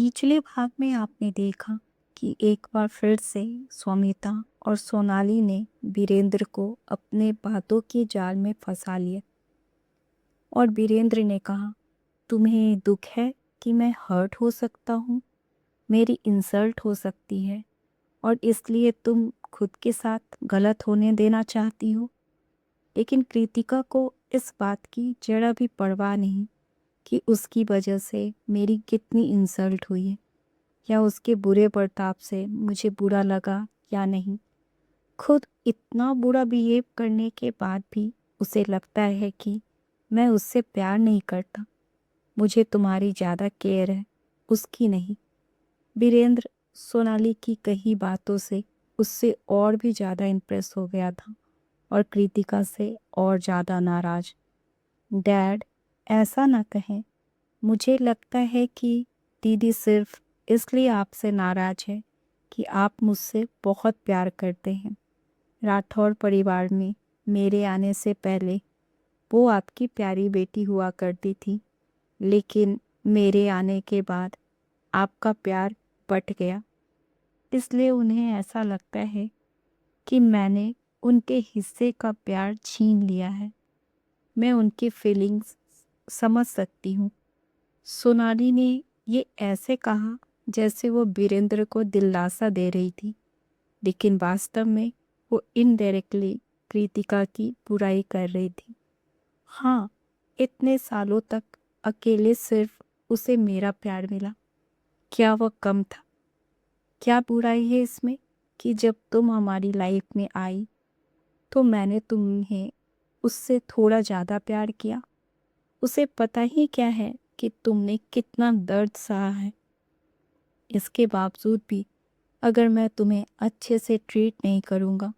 पिछले भाग में आपने देखा कि एक बार फिर से स्वमिता और सोनाली ने वीरेंद्र को अपने बातों के जाल में फंसा लिया और वीरेंद्र ने कहा, तुम्हें दुख है कि मैं हर्ट हो सकता हूँ, मेरी इंसल्ट हो सकती है और इसलिए तुम खुद के साथ गलत होने देना चाहती हो। लेकिन कृतिका को इस बात की जरा भी परवाह नहीं कि उसकी वजह से मेरी कितनी इंसल्ट हुई है या उसके बुरे बर्ताव से मुझे बुरा लगा या नहीं। खुद इतना बुरा बिहेव करने के बाद भी उसे लगता है कि मैं उससे प्यार नहीं करता। मुझे तुम्हारी ज़्यादा केयर है, उसकी नहीं। वीरेंद्र सोनाली की कही बातों से उससे और भी ज़्यादा इम्प्रेस हो गया था और कृतिका से और ज़्यादा नाराज। डैड, ऐसा ना कहें। मुझे लगता है कि दीदी सिर्फ इसलिए आपसे नाराज है कि आप मुझसे बहुत प्यार करते हैं। राठौर परिवार में मेरे आने से पहले वो आपकी प्यारी बेटी हुआ करती थी, लेकिन मेरे आने के बाद आपका प्यार बँट गया। इसलिए उन्हें ऐसा लगता है कि मैंने उनके हिस्से का प्यार छीन लिया है। मैं उनकी फीलिंग्स समझ सकती हूँ। सोनाली ने ये ऐसे कहा जैसे वो वीरेंद्र को दिलासा दे रही थी, लेकिन वास्तव में वो इनडायरेक्टली कृतिका की बुराई कर रही थी। हाँ, इतने सालों तक अकेले सिर्फ उसे मेरा प्यार मिला। क्या वह कम था? क्या बुराई है इसमें कि जब तुम हमारी लाइफ में आई तो मैंने तुम्हें उससे थोड़ा ज़्यादा प्यार किया। उसे पता ही क्या है कि तुमने कितना दर्द सहा है। इसके बावजूद भी अगर मैं तुम्हें अच्छे से ट्रीट नहीं करूँगा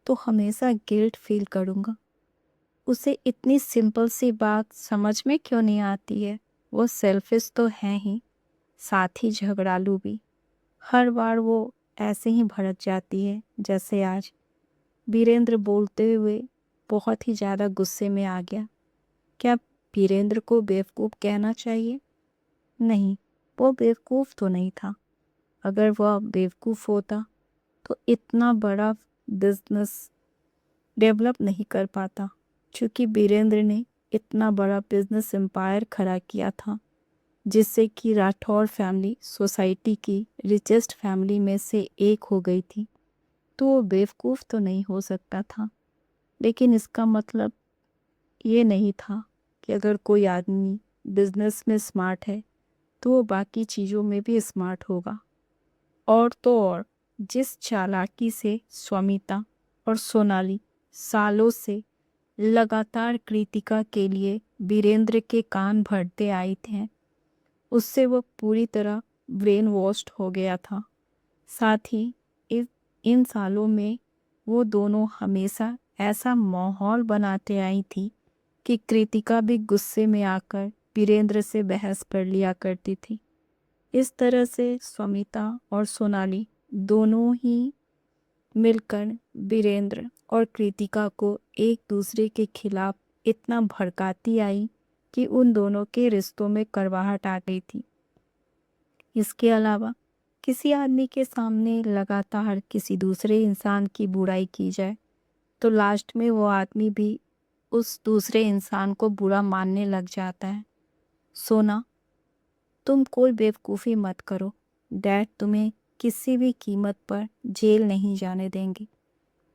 तो हमेशा गिल्ट फील करूँगा। उसे इतनी सिंपल सी बात समझ में क्यों नहीं आती है? वो सेल्फिश तो है ही, साथ ही झगड़ालू भी। हर बार वो ऐसे ही भड़क जाती है जैसे आज। वीरेंद्र बोलते हुए बहुत ही ज़्यादा गुस्से में आ गया। क्या वीरेंद्र को बेवकूफ़ कहना चाहिए? नहीं, वो बेवकूफ़ तो नहीं था। अगर वह बेवकूफ़ होता तो इतना बड़ा बिजनेस डेवलप नहीं कर पाता, क्योंकि वीरेंद्र ने इतना बड़ा बिजनेस एम्पायर खड़ा किया था जिससे कि राठौर फैमिली सोसाइटी की रिचेस्ट फैमिली में से एक हो गई थी। तो वो बेवकूफ़ तो नहीं हो सकता था, लेकिन इसका मतलब ये नहीं था कि अगर कोई आदमी बिजनेस में स्मार्ट है तो वो बाकी चीज़ों में भी स्मार्ट होगा। और तो और जिस चालाकी से स्वमिता और सोनाली सालों से लगातार कृतिका के लिए वीरेंद्र के कान भरते आई थे, उससे वो पूरी तरह ब्रेन वॉश्ड हो गया था। साथ ही इन सालों में वो दोनों हमेशा ऐसा माहौल बनाते आई थी कि कृतिका भी गुस्से में आकर वीरेंद्र से बहस कर लिया करती थी। इस तरह से स्वमिता और सोनाली दोनों ही मिलकर वीरेंद्र और कृतिका को एक दूसरे के खिलाफ इतना भड़काती आई कि उन दोनों के रिश्तों में कड़वाहट आ गई थी। इसके अलावा किसी आदमी के सामने लगातार किसी दूसरे इंसान की बुराई की जाए तो लास्ट में वो आदमी भी उस दूसरे इंसान को बुरा मानने लग जाता है। सोना, तुम कोई बेवकूफ़ी मत करो। डैड तुम्हें किसी भी कीमत पर जेल नहीं जाने देंगे,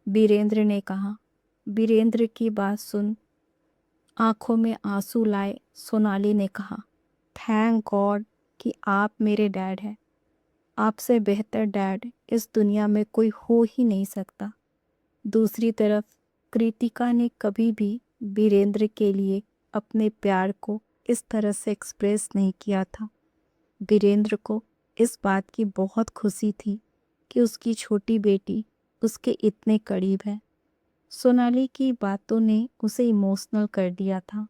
वीरेंद्र ने कहा। वीरेंद्र की बात सुन आंखों में आंसू लाए सोनाली ने कहा, थैंक गॉड कि आप मेरे डैड हैं। आपसे बेहतर डैड इस दुनिया में कोई हो ही नहीं सकता। दूसरी तरफ कृतिका ने कभी भी वीरेंद्र के लिए अपने प्यार को इस तरह से एक्सप्रेस नहीं किया था। वीरेंद्र को इस बात की बहुत खुशी थी कि उसकी छोटी बेटी उसके इतने करीब है। सोनाली की बातों ने उसे इमोशनल कर दिया था।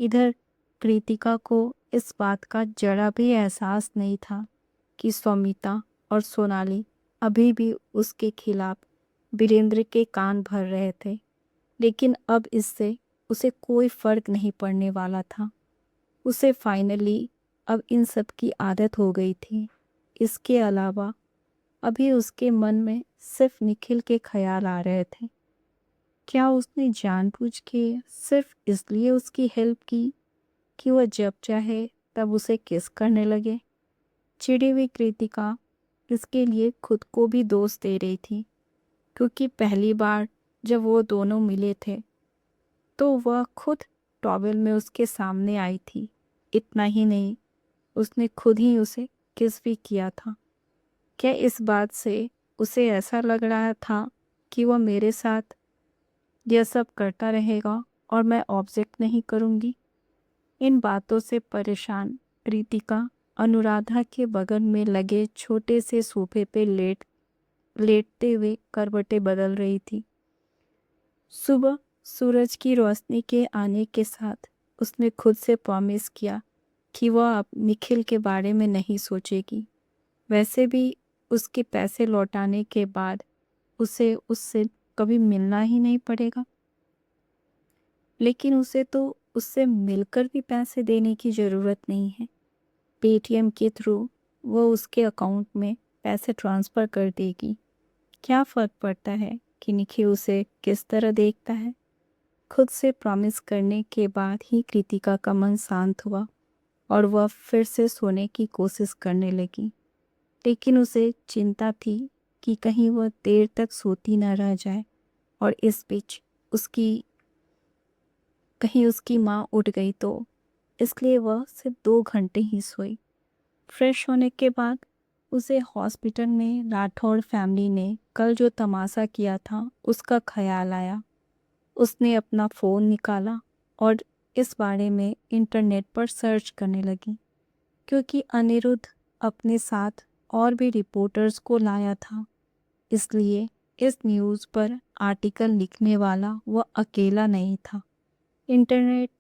इधर कृतिका को इस बात का जरा भी एहसास नहीं था कि स्वमिता और सोनाली अभी भी उसके खिलाफ वीरेंद्र के कान भर रहे थे, लेकिन अब इससे उसे कोई फर्क नहीं पड़ने वाला था। उसे फाइनली अब इन सब की आदत हो गई थी। इसके अलावा अभी उसके मन में सिर्फ निखिल के ख्याल आ रहे थे। क्या उसने जानबूझ के सिर्फ इसलिए उसकी हेल्प की कि वह जब चाहे तब उसे किस करने लगे? चिड़ी हुई कृतिका इसके लिए खुद को भी दोष दे रही थी, क्योंकि पहली बार जब वो दोनों मिले थे तो वह खुद टॉवेल में उसके सामने आई थी। इतना ही नहीं, उसने खुद ही उसे किस भी किया था। क्या इस बात से उसे ऐसा लग रहा था कि वह मेरे साथ यह सब करता रहेगा और मैं ऑब्जेक्ट नहीं करूँगी? इन बातों से परेशान रितिका अनुराधा के बगल में लगे छोटे से सोफे पे लेटते हुए करवटें बदल रही थी। सुबह सूरज की रोशनी के आने के साथ उसने खुद से प्रॉमिस किया कि वह अब निखिल के बारे में नहीं सोचेगी। वैसे भी उसके पैसे लौटाने के बाद उसे उससे कभी मिलना ही नहीं पड़ेगा। लेकिन उसे तो उससे मिलकर भी पैसे देने की ज़रूरत नहीं है। पेटीएम के थ्रू वो उसके अकाउंट में पैसे ट्रांसफ़र कर देगी। क्या फ़र्क पड़ता है कि निखिल उसे किस तरह देखता है? खुद से प्रॉमिस करने के बाद ही कृतिका का मन शांत हुआ और वह फिर से सोने की कोशिश करने लगी। लेकिन उसे चिंता थी कि कहीं वह देर तक सोती न रह जाए और इस बीच कहीं उसकी माँ उठ गई तो, इसलिए वह सिर्फ 2 घंटे ही सोई। फ्रेश होने के बाद उसे हॉस्पिटल में राठौड़ फैमिली ने कल जो तमाशा किया था उसका ख्याल आया। उसने अपना फ़ोन निकाला और इस बारे में इंटरनेट पर सर्च करने लगी, क्योंकि अनिरुद्ध अपने साथ और भी रिपोर्टर्स को लाया था। इसलिए इस न्यूज़ पर आर्टिकल लिखने वाला वह अकेला नहीं था। इंटरनेट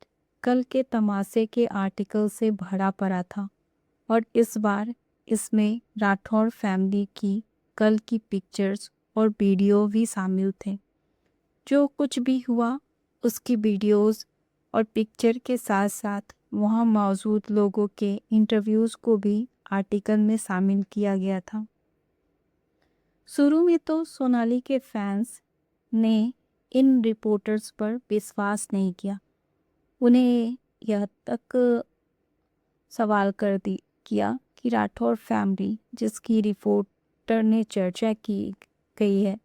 कल के तमाशे के आर्टिकल से भरा पड़ा था और इस बार इसमें राठौड़ फैमिली की कल की पिक्चर्स और वीडियो भी शामिल थे। जो कुछ भी हुआ उसकी वीडियोस और पिक्चर के साथ साथ वहाँ मौजूद लोगों के इंटरव्यूज़ को भी आर्टिकल में शामिल किया गया था। शुरू में तो सोनाली के फैंस ने इन रिपोर्टर्स पर विश्वास नहीं किया। उन्हें यह तक सवाल किया कि राठौर फैमिली जिसकी रिपोर्टर ने चर्चा की गई है,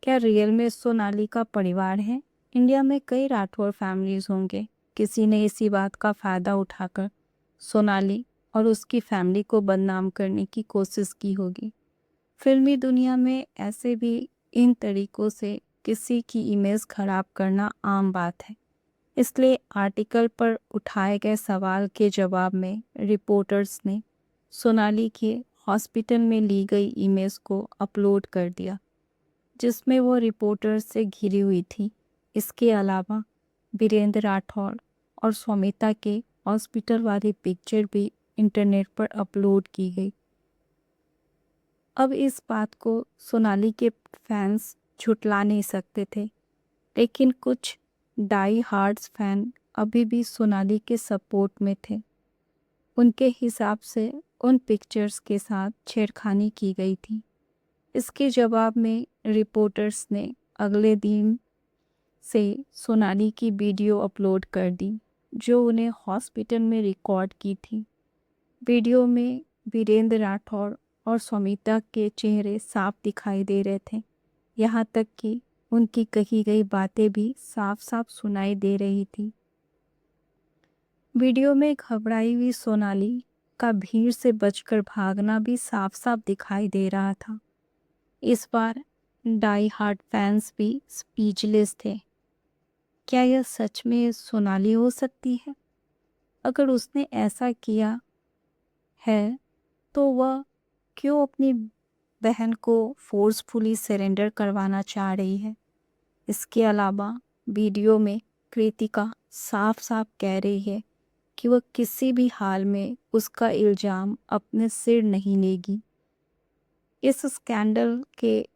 क्या रियल में सोनाली का परिवार है? इंडिया में कई राठौर फैमिलीज होंगे। किसी ने इसी बात का फ़ायदा उठाकर सोनाली और उसकी फैमिली को बदनाम करने की कोशिश की होगी। फिल्मी दुनिया में ऐसे भी इन तरीक़ों से किसी की इमेज खराब करना आम बात है। इसलिए आर्टिकल पर उठाए गए सवाल के जवाब में रिपोर्टर्स ने सोनाली के हॉस्पिटल में ली गई इमेज को अपलोड कर दिया, जिसमें वो रिपोर्टर्स से घिरी हुई थी। इसके अलावा वीरेंद्र राठौड़ और स्वामिता के हॉस्पिटल वाली पिक्चर भी इंटरनेट पर अपलोड की गई। अब इस बात को सोनाली के फैंस झुटला नहीं सकते थे, लेकिन कुछ डाई हार्ड्स फैन अभी भी सोनाली के सपोर्ट में थे। उनके हिसाब से उन पिक्चर्स के साथ छेड़खानी की गई थी। इसके जवाब में रिपोर्टर्स ने अगले दिन से सोनाली की वीडियो अपलोड कर दी, जो उन्हें हॉस्पिटल में रिकॉर्ड की थी। वीडियो में वीरेंद्र राठौड़ और स्वामिता के चेहरे साफ दिखाई दे रहे थे। यहाँ तक कि उनकी कही गई बातें भी साफ साफ सुनाई दे रही थी। वीडियो में घबराई हुई सोनाली का भीड़ से बचकर भागना भी साफ साफ दिखाई दे रहा था। इस बार डाई हार्ड फैंस भी स्पीचलेस थे। क्या यह सच में सोनाली हो सकती है? अगर उसने ऐसा किया है तो वह क्यों अपनी बहन को फोर्सफुली सरेंडर करवाना चाह रही है? इसके अलावा वीडियो में कृतिका साफ साफ कह रही है कि वह किसी भी हाल में उसका इल्ज़ाम अपने सिर नहीं लेगी। इस स्कैंडल के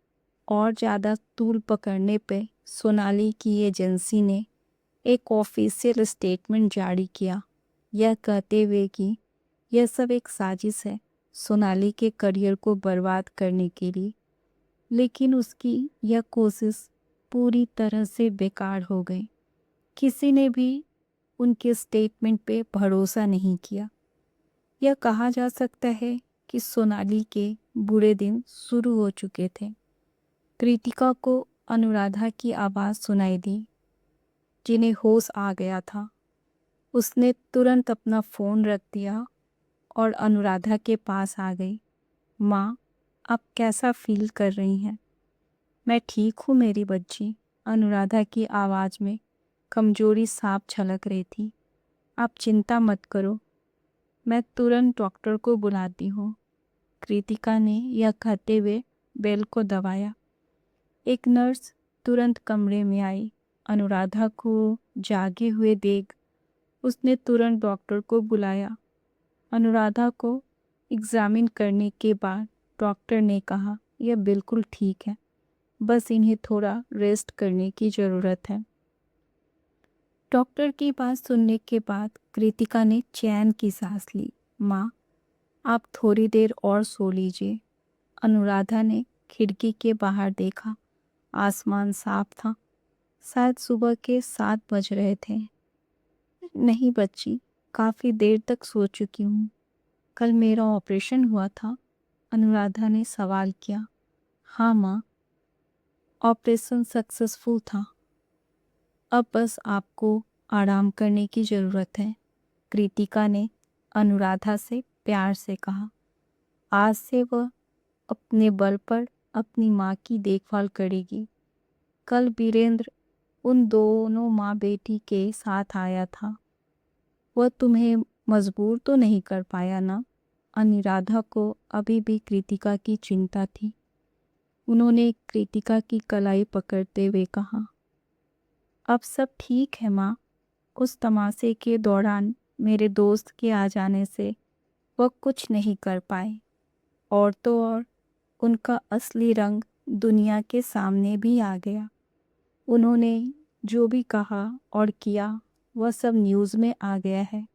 और ज़्यादा तूल पकड़ने पे सोनाली की एजेंसी ने एक ऑफिशियल स्टेटमेंट जारी किया, यह कहते हुए कि यह सब एक साजिश है सोनाली के करियर को बर्बाद करने के लिए, लेकिन उसकी यह कोशिश पूरी तरह से बेकार हो गई। किसी ने भी उनके स्टेटमेंट पे भरोसा नहीं किया। यह कहा जा सकता है कि सोनाली के बुरे दिन शुरू हो चुके थे। कृतिका को अनुराधा की आवाज़ सुनाई दी, जिन्हें होश आ गया था। उसने तुरंत अपना फ़ोन रख दिया और अनुराधा के पास आ गई। माँ, आप कैसा फील कर रही हैं? मैं ठीक हूँ मेरी बच्ची, अनुराधा की आवाज़ में कमजोरी साफ झलक रही थी। आप चिंता मत करो, मैं तुरंत डॉक्टर को बुलाती हूँ। कृतिका ने यह कहते हुए बेल को दबाया। एक नर्स तुरंत कमरे में आई। अनुराधा को जागे हुए देख उसने तुरंत डॉक्टर को बुलाया। अनुराधा को एग्जामिन करने के बाद डॉक्टर ने कहा, यह बिल्कुल ठीक है, बस इन्हें थोड़ा रेस्ट करने की ज़रूरत है। डॉक्टर की बात सुनने के बाद कृतिका ने चैन की सांस ली। माँ, आप थोड़ी देर और सो लीजिए। अनुराधा ने खिड़की के बाहर देखा। आसमान साफ था, शायद सुबह के 7 बज रहे थे। नहीं बच्ची, काफ़ी देर तक सो चुकी हूँ। कल मेरा ऑपरेशन हुआ था, अनुराधा ने सवाल किया। हाँ माँ, ऑपरेशन सक्सेसफुल था। अब बस आपको आराम करने की ज़रूरत है, कृतिका ने अनुराधा से प्यार से कहा। आज से वह अपने बल पर अपनी माँ की देखभाल करेगी। कल वीरेंद्र उन दोनों माँ बेटी के साथ आया था। वह तुम्हें मजबूर तो नहीं कर पाया ना? अनुराधा को अभी भी कृतिका की चिंता थी। उन्होंने कृतिका की कलाई पकड़ते हुए कहा, अब सब ठीक है माँ। उस तमाशे के दौरान मेरे दोस्त के आ जाने से वह कुछ नहीं कर पाए, और तो और उनका असली रंग दुनिया के सामने भी आ गया। उन्होंने जो भी कहा और किया वह सब न्यूज़ में आ गया है।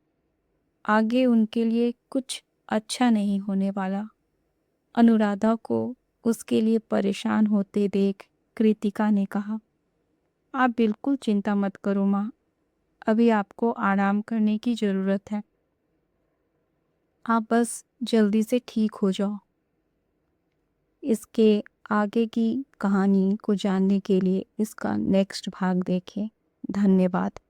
आगे उनके लिए कुछ अच्छा नहीं होने वाला। अनुराधा को उसके लिए परेशान होते देख कृतिका ने कहा, आप बिल्कुल चिंता मत करो माँ, अभी आपको आराम करने की ज़रूरत है। आप बस जल्दी से ठीक हो जाओ। इसके आगे की कहानी को जानने के लिए इसका नेक्स्ट भाग देखें। धन्यवाद।